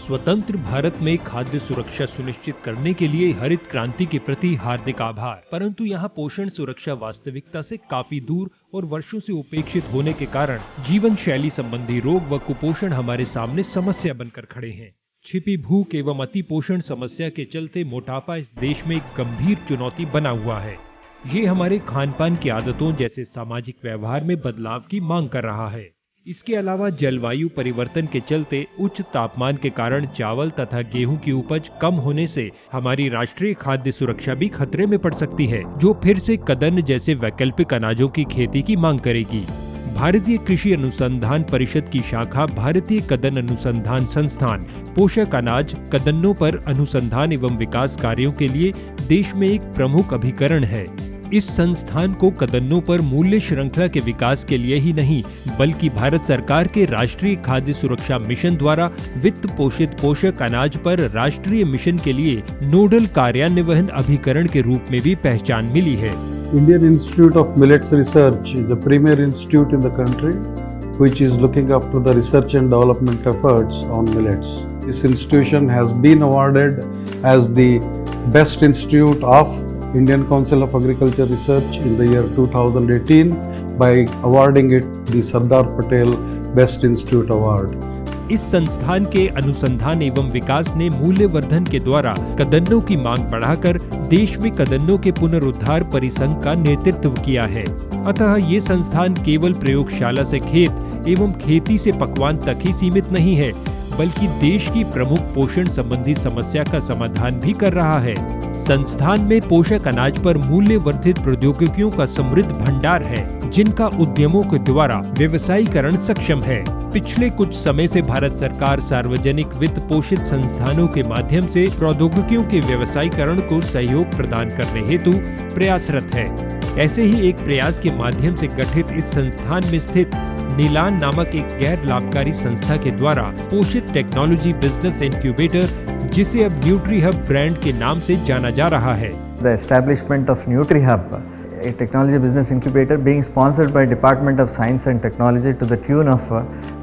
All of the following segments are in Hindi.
स्वतंत्र भारत में खाद्य सुरक्षा सुनिश्चित करने के लिए हरित क्रांति के प्रति हार्दिक आभार। परंतु यहाँ पोषण सुरक्षा वास्तविकता से काफी दूर और वर्षों से उपेक्षित होने के कारण जीवन शैली संबंधी रोग व कुपोषण हमारे सामने समस्या बनकर खड़े हैं। छिपी भूख एवं अति पोषण समस्या के चलते मोटापा इस देश में एक गंभीर चुनौती बना हुआ है। ये हमारे खान पान की आदतों जैसे सामाजिक व्यवहार में बदलाव की मांग कर रहा है। इसके अलावा जलवायु परिवर्तन के चलते उच्च तापमान के कारण चावल तथा गेहूं की उपज कम होने से हमारी राष्ट्रीय खाद्य सुरक्षा भी खतरे में पड़ सकती है, जो फिर से कदन्न जैसे वैकल्पिक अनाजों की खेती की मांग करेगी। भारतीय कृषि अनुसंधान परिषद की शाखा भारतीय कदन्न अनुसंधान संस्थान पोषक अनाज कदन्नों पर अनुसंधान एवं विकास कार्यों के लिए देश में एक प्रमुख अभिकरण है। इस संस्थान को कदन्नों पर मूल्य श्रृंखला के विकास के लिए ही नहीं, बल्कि भारत सरकार के राष्ट्रीय खाद्य सुरक्षा मिशन द्वारा वित्त पोषित पोषक अनाज पर राष्ट्रीय मिशन के लिए नोडल कार्यान्वयन अभिकरण के रूप में भी पहचान मिली है। Indian Institute of Millets Research is a premier institute in the country which is looking after the research and development efforts on millets. This institution has been awarded as the best institute of Indian Council of Agriculture Research in the year 2018 by awarding it the Sardar Patel Best Institute Award. इस संस्थान के अनुसंधान एवं विकास ने मूल्यवर्धन के द्वारा कदन्नों की मांग बढ़ाकर देश में कदन्नों के पुनरुद्धार परिसंघ का नेतृत्व किया है। अतः ये संस्थान केवल प्रयोगशाला से खेत एवं खेती से पकवान तक ही सीमित नहीं है, बल्कि देश की प्रमुख पोषण संबंधी समस्या का समाधान भी कर रहा है। संस्थान में पोषक अनाज पर मूल्य वर्धित प्रौद्योगिकियों का समृद्ध भंडार है, जिनका उद्यमों के द्वारा व्यवसायीकरण सक्षम है। पिछले कुछ समय से भारत सरकार सार्वजनिक वित्त पोषित संस्थानों के माध्यम से प्रौद्योगिकियों के व्यवसायीकरण को सहयोग प्रदान करने हेतु प्रयासरत है। ऐसे ही एक प्रयास के माध्यम से गठित इस संस्थान में स्थित नीलान नामक एक गैर लाभकारी संस्था के द्वारा पोषित टेक्नोलॉजी बिजनेस इंक्यूबेटर, जिसे अब न्यूट्रीहब ब्रांड के नाम से जाना जा रहा है। The establishment of NutriHub, a technology business incubator being sponsored by Department of Science and Technology to the tune of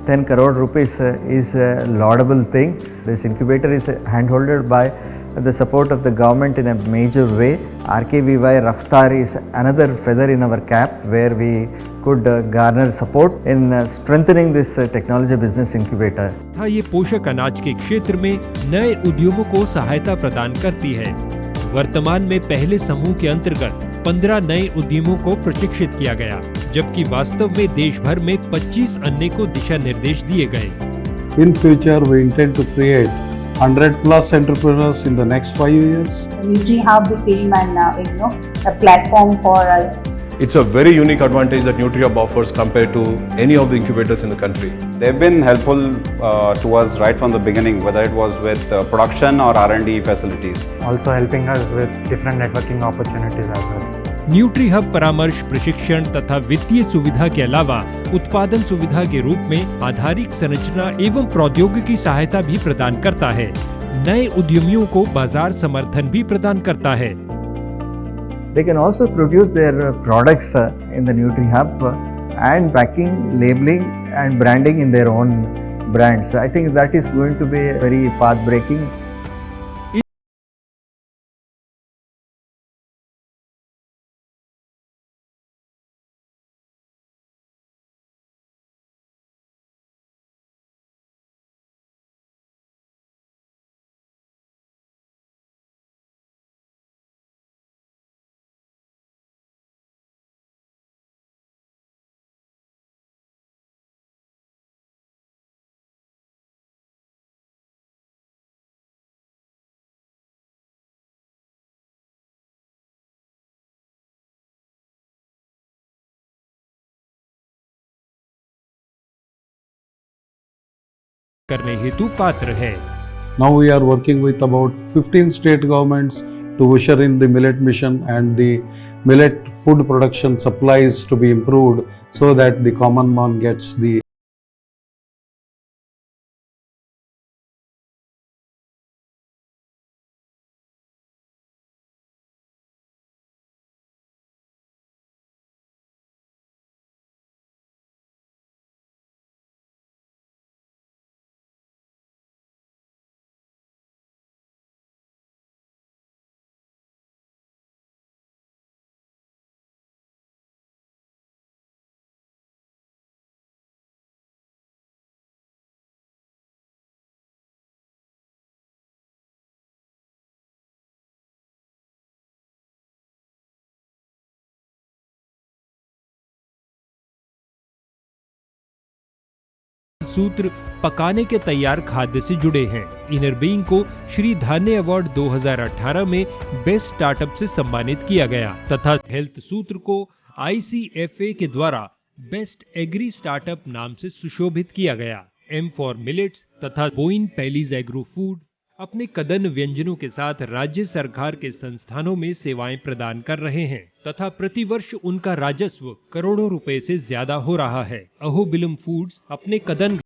10 crore rupees is a laudable thing. This incubator is handholded by the support of the government in a major way. RKVY Raftar is another feather in our cap where we could garner support in strengthening this technology business incubator. ये पोषक अनाज के क्षेत्र में नए उद्यमों को सहायता प्रदान करती है। वर्तमान में पहले समूह के अंतर्गत 15 नए उद्यमों को प्रशिक्षित किया गया, जबकि वास्तव में देश भर में 25 अन्य को दिशा निर्देश दिए गए। In future, we intend to create 100+ entrepreneurs in the next 5 years. NutriHub became a platform for us. It's a very unique advantage that NutriHub offers compared to any of the incubators in the country. They've been helpful to us right from the beginning, whether it was with production or R&D facilities. Also helping us with different networking opportunities as well. न्यूट्रीहब परामर्श, प्रशिक्षण तथा वित्तीय सुविधा के अलावा उत्पादन सुविधा के रूप में आधारिक संरचना एवं प्रौद्योगिकी सहायता भी प्रदान करता है। नए उद्यमियों को बाजार समर्थन भी प्रदान करता है। They can also produce their products in the NutriHub and packing, labeling and branding in their own brands. I think that is going to be very path-breaking. करने हेतु पात्र है। Now we are working with about 15 state governments to usher in the millet mission and the millet food production supplies to be improved so that the common man gets the सूत्र पकाने के तैयार खाद्य से जुड़े हैं। इनर बीइंग को श्री धान्य अवार्ड 2018 में बेस्ट स्टार्टअप से सम्मानित किया गया तथा हेल्थ सूत्र को ICFA के द्वारा बेस्ट एग्री स्टार्टअप नाम से सुशोभित किया गया। M फॉर मिलेट्स तथा बोइन पैलीज एग्रो फूड अपने कदन व्यंजनों के साथ राज्य सरकार के संस्थानों में सेवाएं प्रदान कर रहे हैं तथा प्रतिवर्ष उनका राजस्व करोड़ों रुपए से ज्यादा हो रहा है। अहोबिलम फूड्स अपने कदन